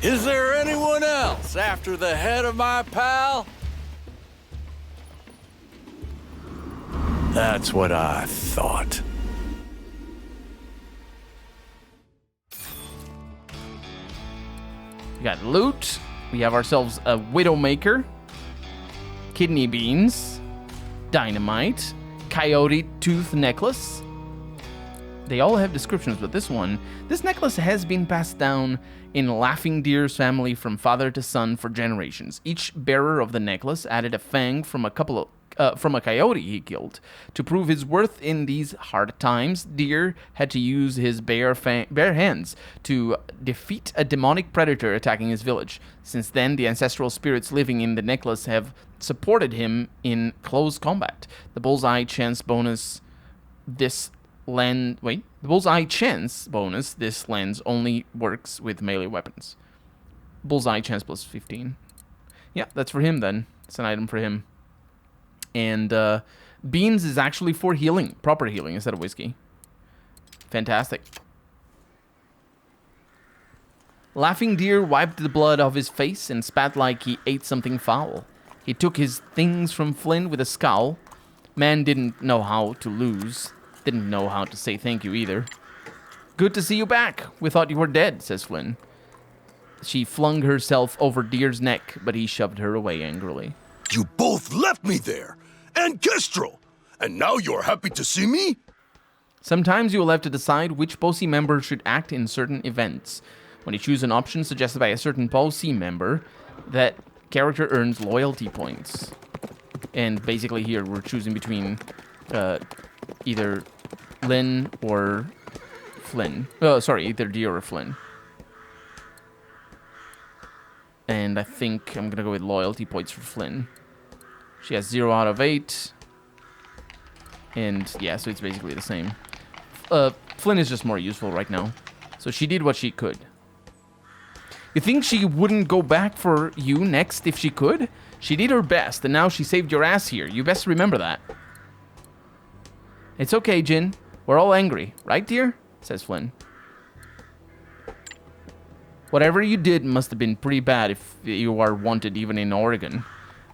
Is there anyone else after the head of my pal? That's what I thought. We got loot. We have ourselves a Widowmaker, kidney beans, dynamite, coyote tooth necklace. They all have descriptions, but this necklace has been passed down in Laughing Deer's family from father to son for generations. Each bearer of the necklace added a fang from a coyote he killed. To prove his worth in these hard times, Deer had to use his bare hands to defeat a demonic predator attacking his village. Since then, the ancestral spirits living in the necklace have supported him in close combat. The bullseye chance bonus this lens only works with melee weapons. Bullseye chance plus 15. Yeah, that's for him then. It's an item for him. And beans is actually for healing, proper healing instead of whiskey. Fantastic. Laughing Deer wiped the blood off his face and spat like he ate something foul. He took his things from Flynn with a scowl. Man didn't know how to lose. Didn't know how to say thank you either. Good to see you back. We thought you were dead, says Flynn. She flung herself over Deer's neck, but he shoved her away angrily. You both left me there, and Kestrel, and now you're happy to see me? Sometimes you will have to decide which POC member should act in certain events. When you choose an option suggested by a certain POC member, that character earns loyalty points. And basically here we're choosing between either Lynn or Flynn. Oh, sorry, either Deer or Flynn. And I think I'm going to go with loyalty points for Flynn. She has 0 out of 8. And yeah, so it's basically the same. Flynn is just more useful right now. So she did what she could. You think she wouldn't go back for you next if she could? She did her best, and now she saved your ass here. You best remember that. It's okay, Jin. We're all angry. Right, dear? Says Flynn. Whatever you did must have been pretty bad if you are wanted even in Oregon.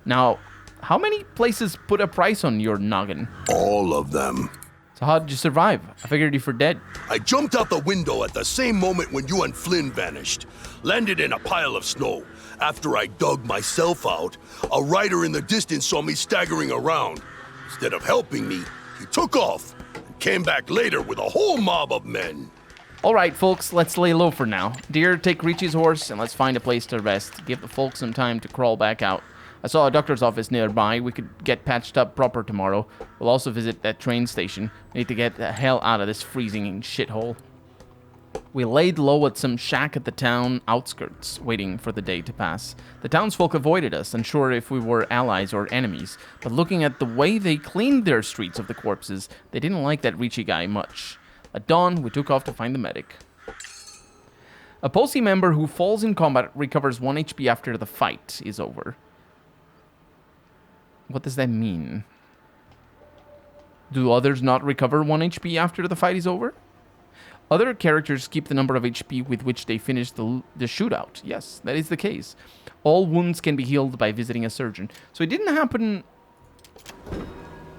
Now, how many places put a price on your noggin? All of them. So how did you survive? I figured you were dead. I jumped out the window at the same moment when you and Flynn vanished. Landed in a pile of snow. After I dug myself out, a rider in the distance saw me staggering around. Instead of helping me, he took off and came back later with a whole mob of men. All right, folks, let's lay low for now. Deer, take Richie's horse and let's find a place to rest. Give the folks some time to crawl back out. I saw a doctor's office nearby. We could get patched up proper tomorrow. We'll also visit that train station. We need to get the hell out of this freezing shithole. We laid low at some shack at the town outskirts, waiting for the day to pass. The townsfolk avoided us, unsure if we were allies or enemies, but looking at the way they cleaned their streets of the corpses, they didn't like that Richie guy much. At dawn, we took off to find the medic. A POC member who falls in combat recovers 1 HP after the fight is over. What does that mean? Do others not recover 1 HP after the fight is over? Other characters keep the number of HP with which they finish the shootout. Yes, that is the case. All wounds can be healed by visiting a surgeon. So it didn't happen...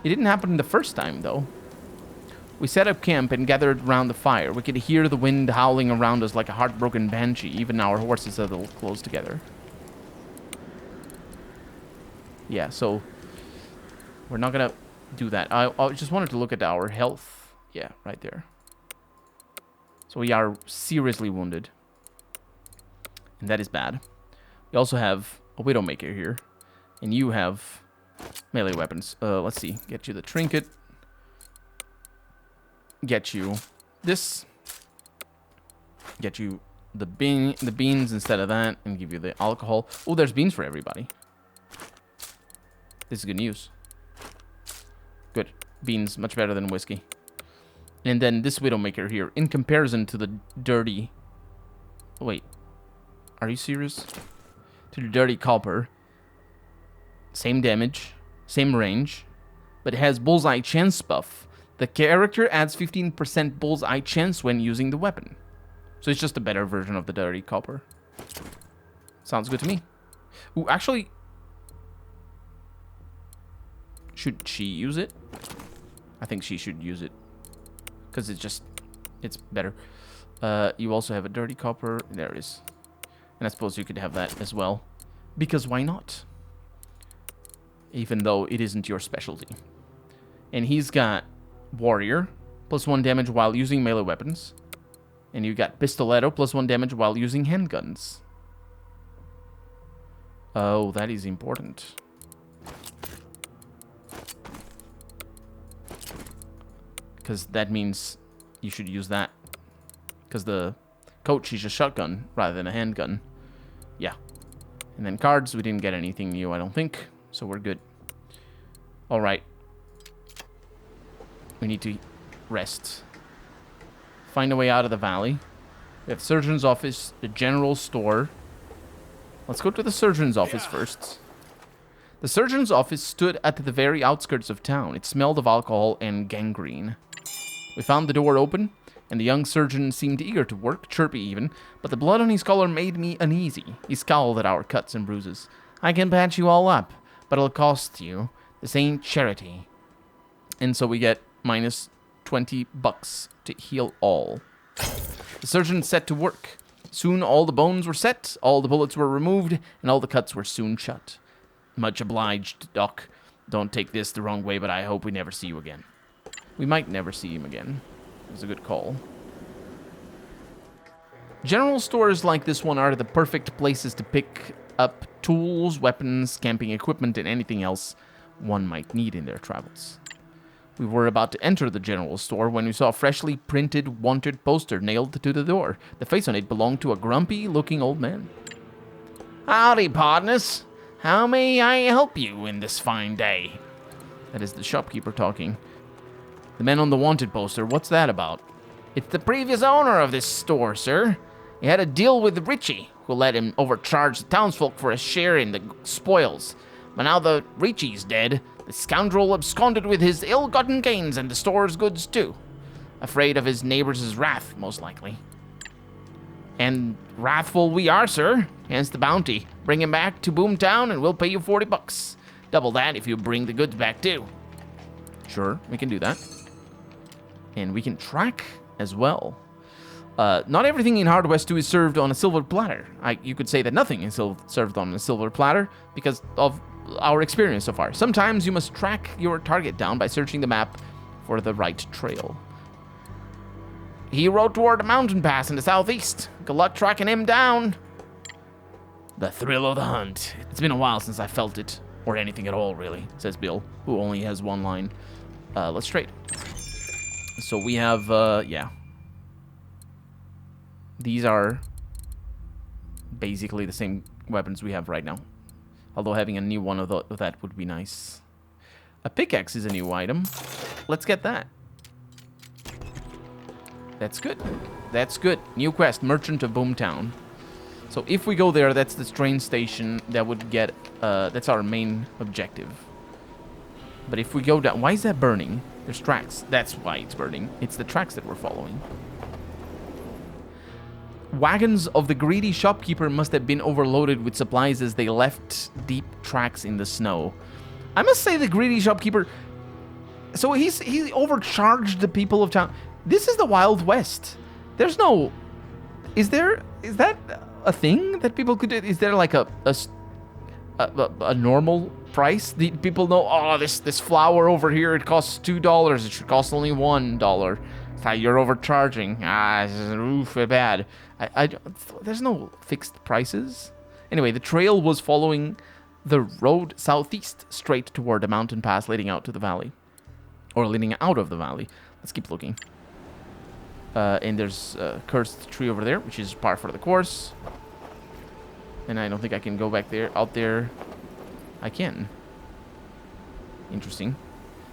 It didn't happen the first time, though. We set up camp and gathered around the fire. We could hear the wind howling around us like a heartbroken banshee. Even our horses huddled close together. Yeah, so... We're not gonna do that. I just wanted to look at our health. Yeah, right there. So we are seriously wounded. And that is bad. We also have a Widowmaker here. And you have melee weapons. Let's see. Get you the trinket. Get you this. Get you the beans instead of that. And give you the alcohol. Oh, there's beans for everybody. This is good news. Good. Beans, much better than whiskey. And then this Widowmaker here, in comparison to the dirty... Wait. Are you serious? To the dirty copper. Same damage. Same range. But it has bullseye chance buff. The character adds 15% bullseye chance when using the weapon. So it's just a better version of the dirty copper. Sounds good to me. Ooh, actually... Should she use it? I think she should use it. Because it's better. You also have a dirty copper. There it is. And I suppose you could have that as well. Because why not? Even though it isn't your specialty. And he's got Warrior, +1 damage while using melee weapons. And you got Pistoletto, +1 damage while using handguns. Oh, that is important. Because that means you should use that. Because the coach is a shotgun rather than a handgun. Yeah. And then cards, we didn't get anything new, I don't think. So we're good. Alright. We need to rest. Find a way out of the valley. We have surgeon's office, the general store. Let's go to the surgeon's office first. The surgeon's office stood at the very outskirts of town. It smelled of alcohol and gangrene. We found the door open, and the young surgeon seemed eager to work, chirpy even, but the blood on his collar made me uneasy. He scowled at our cuts and bruises. I can patch you all up, but it'll cost you. This ain't charity. And so we get minus $20 to heal all. The surgeon set to work. Soon all the bones were set, all the bullets were removed, and all the cuts were soon shut. Much obliged, Doc. Don't take this the wrong way, but I hope we never see you again. We might never see him again. It was a good call. General stores like this one are the perfect places to pick up tools, weapons, camping equipment, and anything else one might need in their travels. We were about to enter the general store when we saw a freshly printed wanted poster nailed to the door. The face on it belonged to a grumpy-looking old man. Howdy, partners. How may I help you in this fine day? That is the shopkeeper talking. The man on the wanted poster, what's that about? It's the previous owner of this store, sir. He had a deal with Richie, who let him overcharge the townsfolk for a share in the spoils. But now the Richie's dead, the scoundrel absconded with his ill-gotten gains and the store's goods, too. Afraid of his neighbors' wrath, most likely. And wrathful we are, sir. Hence the bounty. Bring him back to Boomtown and we'll pay you $40. Double that if you bring the goods back, too. Sure, we can do that. And we can track as well. Not everything in Hard West 2 is served on a silver platter. You could say that nothing is served on a silver platter because of our experience so far. Sometimes you must track your target down by searching the map for the right trail. He rode toward a mountain pass in the southeast. Good luck tracking him down. The thrill of the hunt. It's been a while since I felt it, or anything at all, really, says Bill, who only has one line. Let's trade. So we have, yeah. These are basically the same weapons we have right now. Although having a new one of that would be nice. A pickaxe is a new item. Let's get that. That's good. That's good. New quest, Merchant of Boomtown. So if we go there, that's the train station that would get, that's our main objective. But if we go down, why is that burning? There's tracks. That's why it's burning. It's the tracks that we're following. Wagons of the greedy shopkeeper must have been overloaded with supplies as they left deep tracks in the snow. I must say the greedy shopkeeper... So he overcharged the people of town. This is the Wild West. There's no... Is that a thing that people could do? Is there like a normal price? The people know, oh, this flour over here, it costs $2. It should cost only $1. You're overcharging. Oof, bad. There's no fixed prices. Anyway, the trail was following the road southeast, straight toward the mountain pass leading out to the valley. Or leading out of the valley. Let's keep looking. And there's a cursed tree over there, which is par for the course. And I don't think I can go back there. Out there, I can. Interesting.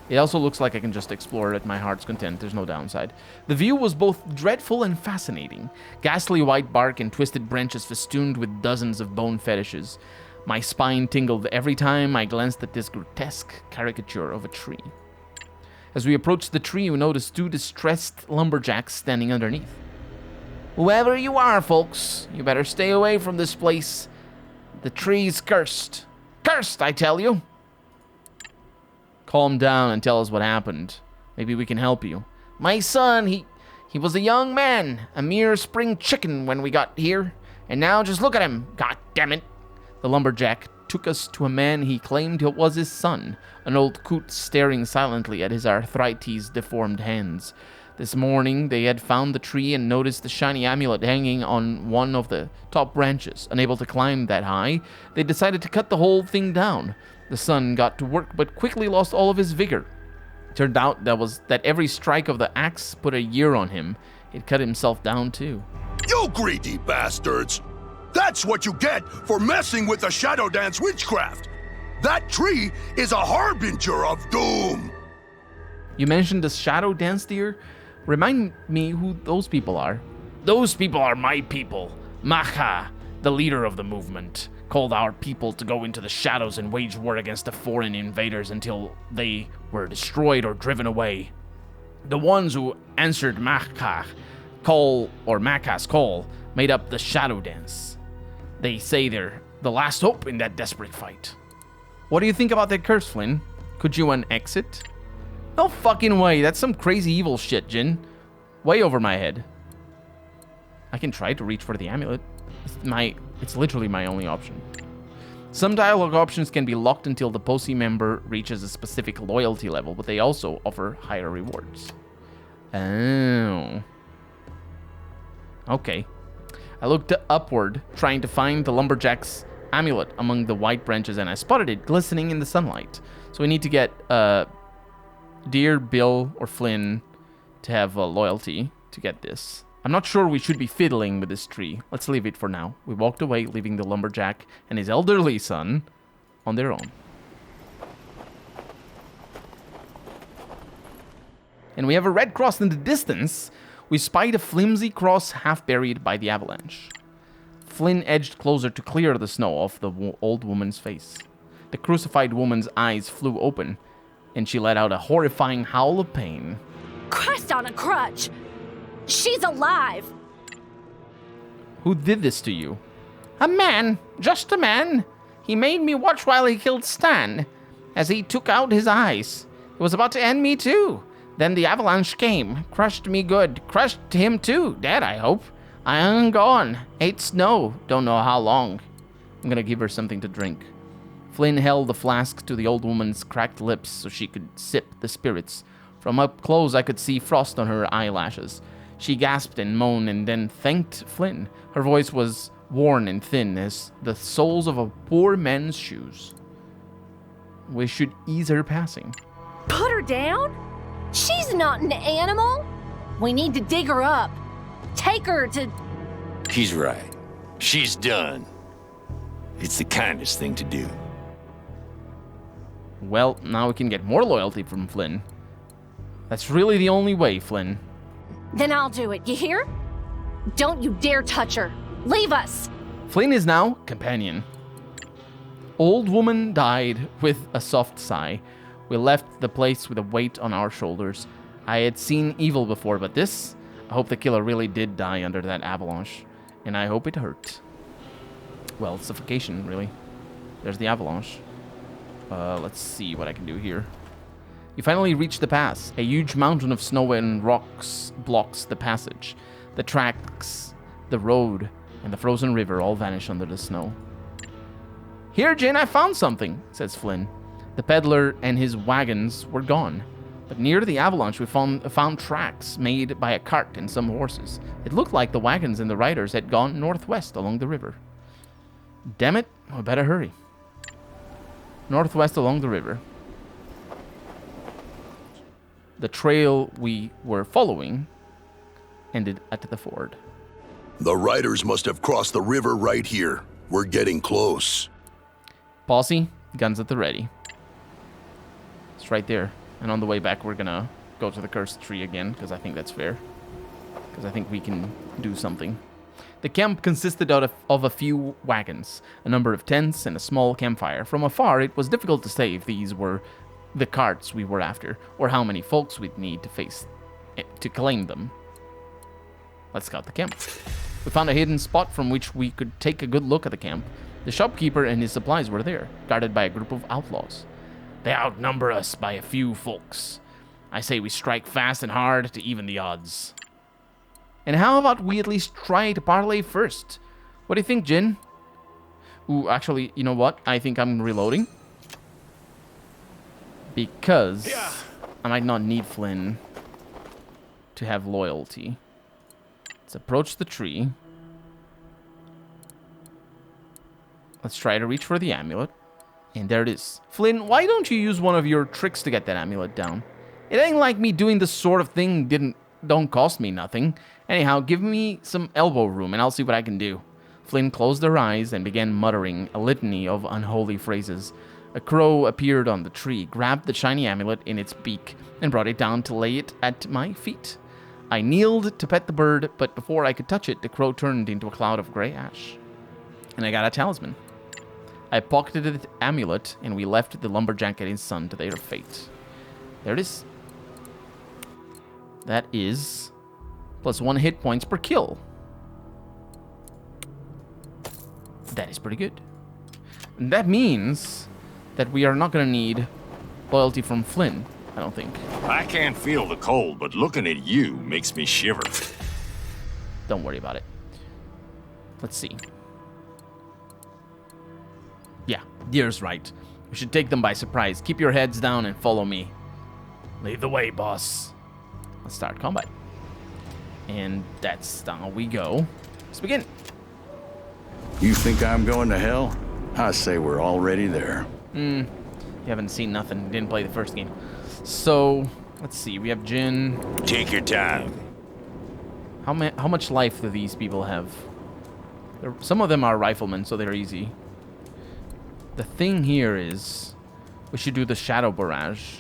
It also looks like I can just explore at my heart's content. There's no downside. The view was both dreadful and fascinating. Ghastly white bark and twisted branches festooned with dozens of bone fetishes. My spine tingled every time I glanced at this grotesque caricature of a tree. As we approached the tree, we noticed two distressed lumberjacks standing underneath. Whoever you are, folks, you better stay away from this place. The tree's cursed. Cursed, I tell you. Calm down and tell us what happened. Maybe we can help you. My son, he was a young man, a mere spring chicken when we got here. And now just look at him. God damn it. The lumberjack took us to a man he claimed it was his son, an old coot staring silently at his arthritis-deformed hands. This morning, they had found the tree and noticed the shiny amulet hanging on one of the top branches. Unable to climb that high, they decided to cut the whole thing down. The son got to work, but quickly lost all of his vigor. Turned out that every strike of the axe put a year on him. He'd cut himself down, too. You greedy bastards! That's what you get for messing with the Shadow Dance witchcraft! That tree is a harbinger of doom! You mentioned the Shadow Dance, dear? Remind me who those people are. Those people are my people. Macha, the leader of the movement, called our people to go into the shadows and wage war against the foreign invaders until they were destroyed or driven away. The ones who answered Macha's call made up the Shadow Dance. They say they're the last hope in that desperate fight. What do you think about that curse, Flynn? Could you unex it? No fucking way. That's some crazy evil shit, Jin. Way over my head. I can try to reach for the amulet. It's literally my only option. Some dialogue options can be locked until the POSI member reaches a specific loyalty level, but they also offer higher rewards. Oh. Okay. I looked upward, trying to find the lumberjack's amulet among the white branches, and I spotted it glistening in the sunlight. So we need to get Dear Bill or Flynn to have loyalty to get this. I'm not sure we should be fiddling with this tree. Let's leave it for now. We walked away, leaving the lumberjack and his elderly son on their own. And we have a red cross in the distance. We spied a flimsy cross half buried by the avalanche. Flynn edged closer to clear the snow off the old woman's face. The crucified woman's eyes flew open, and she let out a horrifying howl of pain. Christ on a crutch! She's alive! Who did this to you? A man. Just a man. He made me watch while he killed Stan, as he took out his eyes. It was about to end me too. Then the avalanche came. Crushed me good. Crushed him too. Dead, I hope. I am gone. Ate snow. Don't know how long. I'm gonna give her something to drink. Flynn held the flask to the old woman's cracked lips so she could sip the spirits. From up close, I could see frost on her eyelashes. She gasped and moaned and then thanked Flynn. Her voice was worn and thin as the soles of a poor man's shoes. We should ease her passing. Put her down? She's not an animal. We need to dig her up. Take her to... He's right. She's done. It's the kindest thing to do. Well, now we can get more loyalty from Flynn. That's really the only way, Flynn. Then I'll do it, you hear? Don't you dare touch her. Leave us. Flynn is now companion. Old woman died with a soft sigh. We left the place with a weight on our shoulders. I had seen evil before, but this... I hope the killer really did die under that avalanche. And I hope it hurt. Well, suffocation, really. There's the avalanche. Let's see what I can do here. You finally reach the pass. A huge mountain of snow and rocks blocks the passage. The tracks, the road, and the frozen river all vanish under the snow. Here, Jin, I found something, says Flynn. The peddler and his wagons were gone. But near the avalanche, we found tracks made by a cart and some horses. It looked like the wagons and the riders had gone northwest along the river. Damn it, we better hurry. Northwest along the river. The trail we were following ended at the ford. The riders must have crossed the river right here. We're getting close. Posse, guns at the ready. It's right there. And on the way back, we're gonna go to the cursed tree again, because I think that's fair. Because I think we can do something. The camp consisted of a few wagons, a number of tents, and a small campfire. From afar, it was difficult to say if these were the carts we were after, or how many folks we'd need to face to claim them. Let's scout the camp. We found a hidden spot from which we could take a good look at the camp. The shopkeeper and his supplies were there, guarded by a group of outlaws. They outnumber us by a few folks. I say we strike fast and hard to even the odds. And how about we at least try to parlay first? What do you think, Jin? Ooh, actually, you know what? I think I'm reloading. Because I might not need Flynn to have loyalty. Let's approach the tree. Let's try to reach for the amulet. And there it is. Flynn, why don't you use one of your tricks to get that amulet down? It ain't like me doing this sort of thing don't cost me nothing. Anyhow, give me some elbow room and I'll see what I can do. Flynn closed her eyes and began muttering a litany of unholy phrases. A crow appeared on the tree, grabbed the shiny amulet in its beak, and brought it down to lay it at my feet. I kneeled to pet the bird, but before I could touch it, the crow turned into a cloud of gray ash. And I got a talisman. I pocketed the amulet, and we left the lumberjack and his son to their fate. There it is. That is +1 hit points per kill. That is pretty good. And that means that we are not going to need loyalty from Flynn, I don't think. I can't feel the cold, but looking at you makes me shiver. Don't worry about it. Let's see. Yeah, Deer's right. We should take them by surprise. Keep your heads down and follow me. Lead the way, boss. Let's start combat. And that's how we go. Let's begin. You think I'm going to hell? I say we're already there. You haven't seen nothing. Didn't play the first game. So, let's see. We have Jin. Take your time. How much life do these people have? Some of them are riflemen, so they're easy. The thing here is, we should do the shadow barrage.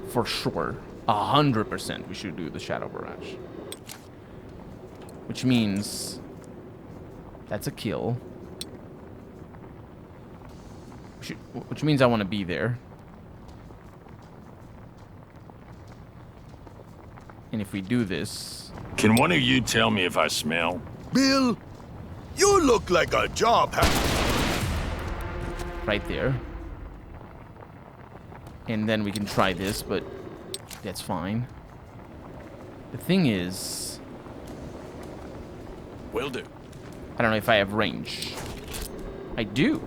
For sure. 100% we should do the shadow barrage. Which means that's a kill. Which means I want to be there. And if we do this... Can one of you tell me if I smell? Bill, you look like a job right there. And then we can try this, but that's fine. The thing is... Will do. I don't know if I have range. I do.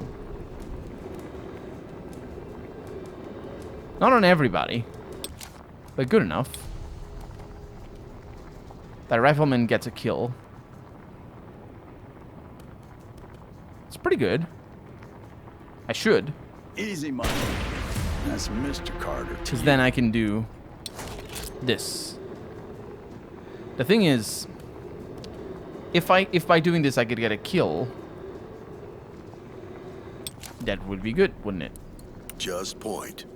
Not on everybody, but good enough. That rifleman gets a kill. It's pretty good. I should. Easy, Mike. That's Mr. Carter. Because then I can do this. The thing is, if by doing this I could get a kill, that would be good, wouldn't it? Just point.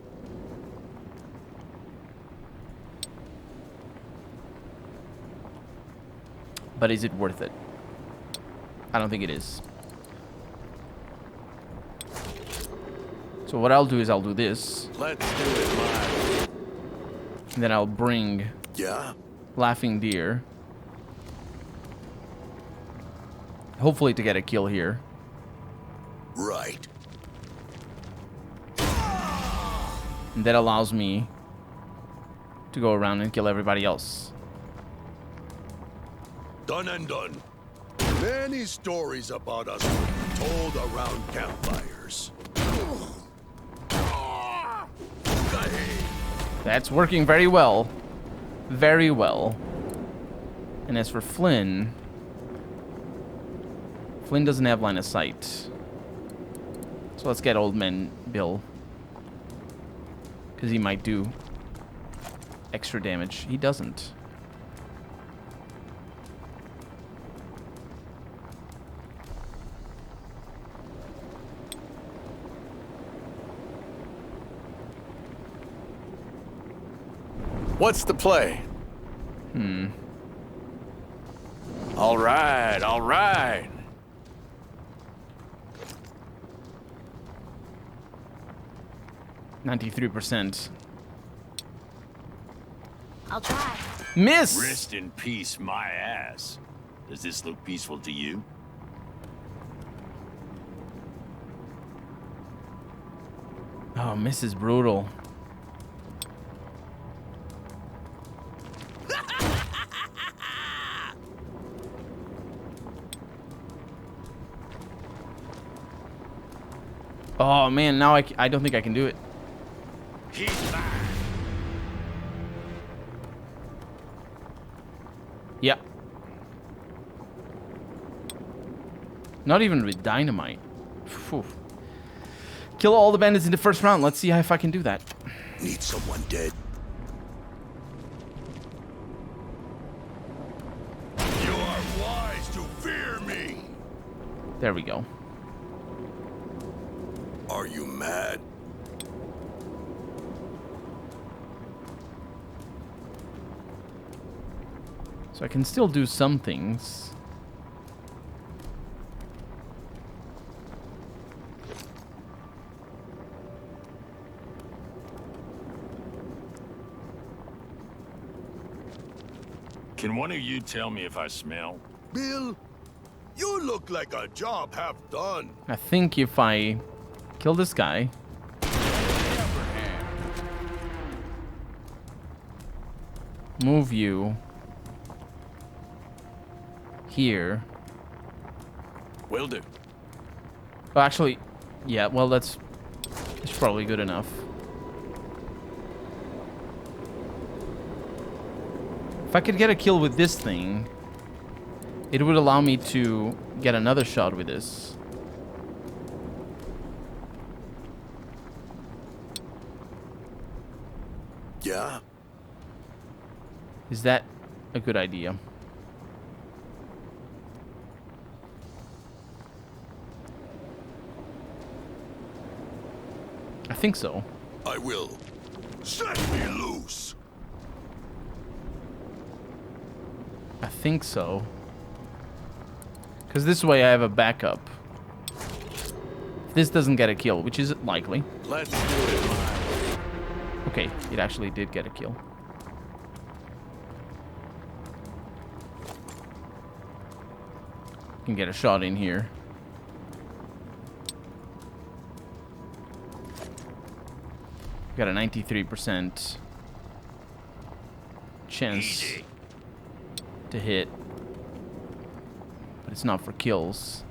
But is it worth it? I don't think it is. So what I'll do is I'll do this. Let's do it live. And then I'll bring Yeah? Laughing Deer. Hopefully to get a kill here. Right. And that allows me to go around and kill everybody else. Done and done. Many stories about us told around campfires. That's working very well. Very well. And as for Flynn... Flynn doesn't have line of sight. So let's get Old Man Bill. Because he might do extra damage. He doesn't. What's the play? All right, all right. %. I'll try. Miss! Rest in peace, my ass. Does this look peaceful to you? miss is brutal. Oh man, now I don't think I can do it. He's mine. Yeah. Not even with dynamite. Phew. Kill all the bandits in the first round. Let's see if I can do that. Need someone dead. You are wise to fear me. There we go. Are you mad? So I can still do some things. Can one of you tell me if I smell? Bill, you look like a job half done. I think if I kill this guy. Move you here. Will do. Oh, actually, yeah, well, that's probably good enough. If I could get a kill with this thing, it would allow me to get another shot with this. Yeah? Is that a good idea? I think so. I will. Set me loose. I think so. Because this way I have a backup. If this doesn't get a kill, which isn't likely. Let's do it, Mike. Okay, it actually did get a kill. Can get a shot in here. Got a 93% chance Easy. to hit, but it's not for kills.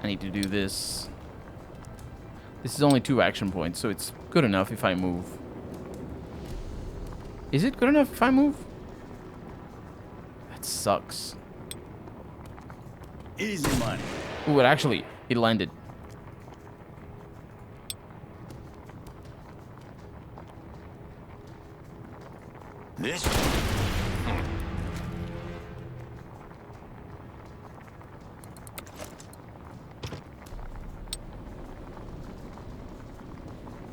I need to do this. This is only 2 action points, so it's good enough if I move. Is it good enough if I move? That sucks. Easy money. Ooh, it landed. This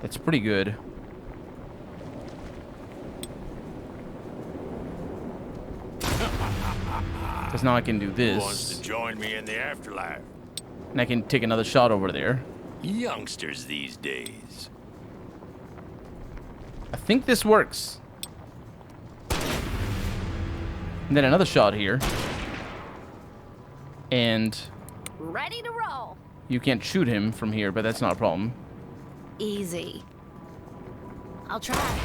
That's pretty good. Because now I can do wants this. to join me in the afterlife. And I can take another shot over there. Youngsters these days. I think this works. And then another shot here. And Ready to roll. you can't shoot him from here, but that's not a problem. Easy. I'll try.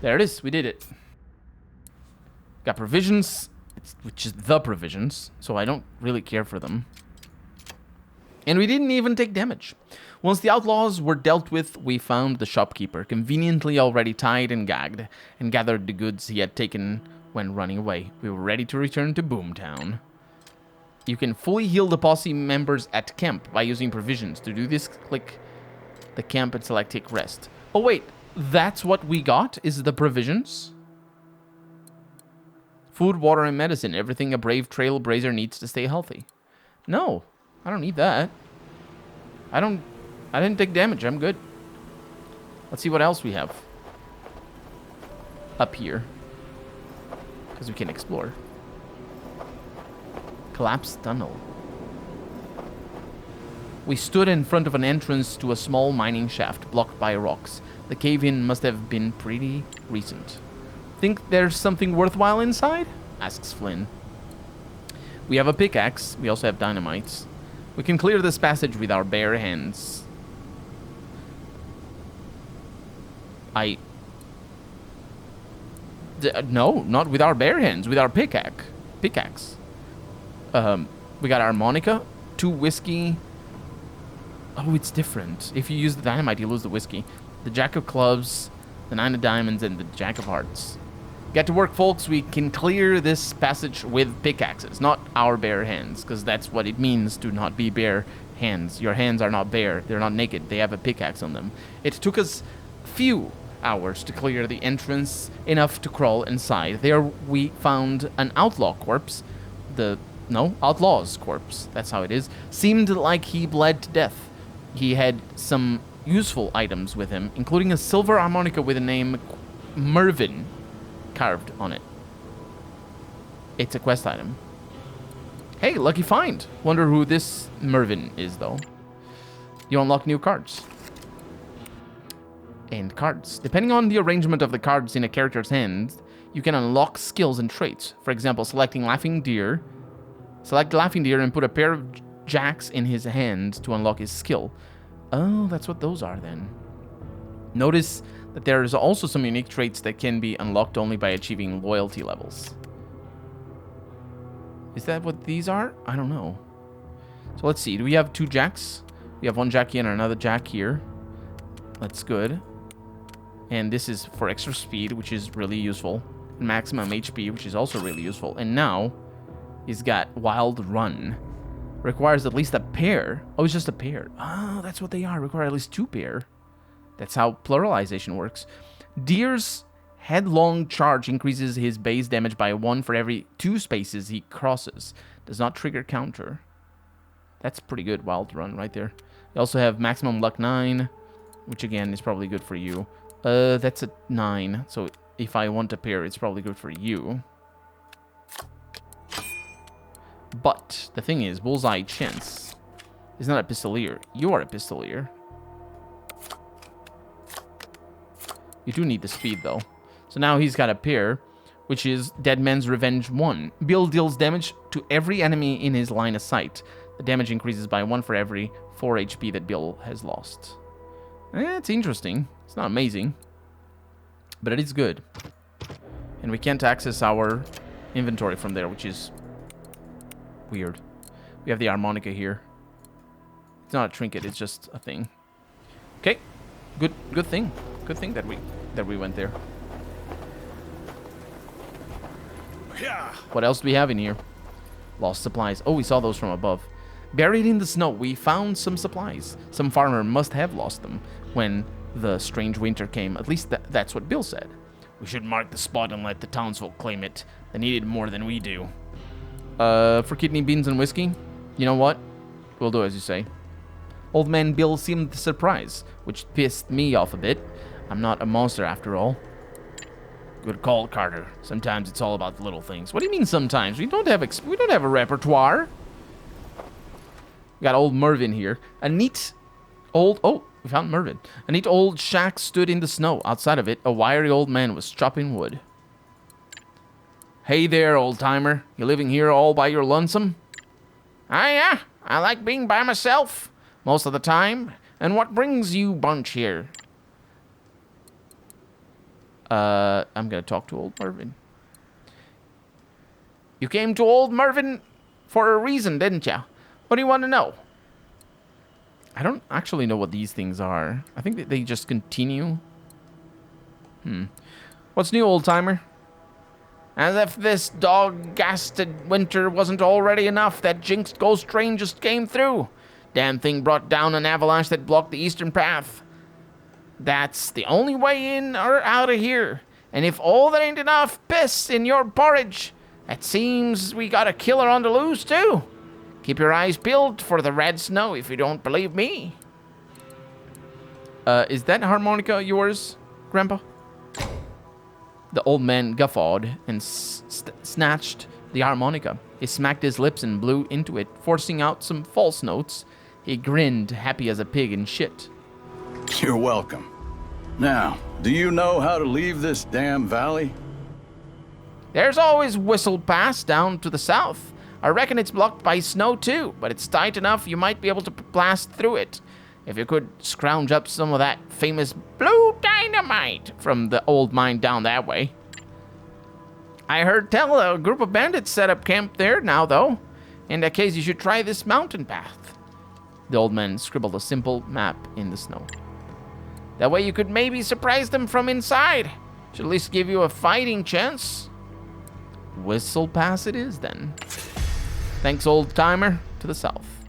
There it is. We did it. Got provisions, which is the provisions, so I don't really care for them. And we didn't even take damage. Once the outlaws were dealt with, we found the shopkeeper, conveniently already tied and gagged, and gathered the goods he had taken when running away. We were ready to return to Boomtown. You can fully heal the posse members at camp by using provisions. To do this, click the camp and select take rest. Oh wait, that's what we got, is the provisions? Food, water, and medicine. Everything a brave trailblazer needs to stay healthy. No, I don't need that. I didn't take damage. I'm good. Let's see what else we have. Up here. Because we can explore. Collapsed tunnel. We stood in front of an entrance to a small mining shaft blocked by rocks. The cave-in must have been pretty recent. Think there's something worthwhile inside? Asks Flynn. We have a pickaxe. We also have dynamite. We can clear this passage with our bare hands. No, not with our bare hands. With our pickaxe. We got harmonica, 2 whiskey. Oh, it's different. If you use the dynamite, you lose the whiskey. The jack of clubs, the 9 of diamonds, and the jack of hearts. Get to work, folks. We can clear this passage with pickaxes, not our bare hands, because that's what it means to not be bare hands. Your hands are not bare. They're not naked. They have a pickaxe on them. It took us few hours to clear the entrance, enough to crawl inside. There we found an outlaw corpse. Outlaw's corpse. That's how it is. Seemed like he bled to death. He had some useful items with him, including a silver harmonica with the name Mervin carved on it. It's a quest item. Hey, lucky find. Wonder who this Mervin is, though. You unlock new cards. And cards. Depending on the arrangement of the cards in a character's hands, you can unlock skills and traits. For example, selecting Laughing Deer. Select Laughing Deer and put a pair of jacks in his hand to unlock his skill. Oh, that's what those are then. Notice that there is also some unique traits that can be unlocked only by achieving loyalty levels. Is that what these are? I don't know. So let's see. Do we have 2 jacks? We have 1 jack here and another jack here. That's good. And this is for extra speed, which is really useful. Maximum HP, which is also really useful. And now, he's got Wild Run. Requires at least a pair. Oh, it's just a pair. Oh, that's what they are. Require at least 2 pair. That's how pluralization works. Deer's Headlong Charge increases his base damage by 1 for every 2 spaces he crosses. Does not trigger counter. That's pretty good, Wild Run right there. You also have Maximum Luck 9, which again is probably good for you. That's a 9, so if I want a pair, it's probably good for you. But the thing is, Bullseye Chance is not a pistolier. You are a pistolier. You do need the speed, though. So now he's got a pair, which is Dead Man's Revenge 1. Bill deals damage to every enemy in his line of sight. The damage increases by 1 for every 4 HP that Bill has lost. It's interesting. It's not amazing, but it is good. And we can't access our inventory from there, which is weird. We have the harmonica here. It's not a trinket, it's just a thing. Okay. Good thing. Good thing that we went there. What else do we have in here? Lost supplies. Oh, we saw those from above. Buried in the snow, we found some supplies. Some farmer must have lost them when the strange winter came. At least that's what Bill said. We should mark the spot and let the townsfolk claim it. They need it more than we do. For kidney beans and whiskey? You know what? We'll do as you say. Old man Bill seemed surprised, which pissed me off a bit. I'm not a monster after all. Good call, Carter. Sometimes it's all about the little things. What do you mean sometimes? We don't have a repertoire. We got old Mervin here. A neat old... Oh, we found Mervin. A neat old shack stood in the snow. Outside of it, a wiry old man was chopping wood. Hey there, old-timer. You living here all by your lonesome? Yeah. I like being by myself most of the time. And what brings you bunch here? I'm gonna talk to old Mervin. You came to old Mervin for a reason, didn't you? What do you want to know? I don't actually know what these things are. I think that they just continue. What's new, old-timer? As if this dog-gasted winter wasn't already enough, that jinxed ghost train just came through. Damn thing brought down an avalanche that blocked the eastern path. That's the only way in or out of here. And if all that ain't enough piss in your porridge, it seems we got a killer on the loose, too. Keep your eyes peeled for the red snow if you don't believe me. Is that harmonica yours, Grandpa? The old man guffawed and snatched the harmonica. He smacked his lips and blew into it, forcing out some false notes. He grinned, happy as a pig in shit. You're welcome. Now, do you know how to leave this damn valley? There's always Whistle Pass down to the south. I reckon it's blocked by snow too, but it's tight enough you might be able to blast through it. If you could scrounge up some of that famous blue dynamite from the old mine down that way. I heard tell a group of bandits set up camp there now, though. In that case, you should try this mountain path. The old man scribbled a simple map in the snow. That way you could maybe surprise them from inside. Should at least give you a fighting chance. Whistle Pass it is, then. Thanks, old timer. To the south.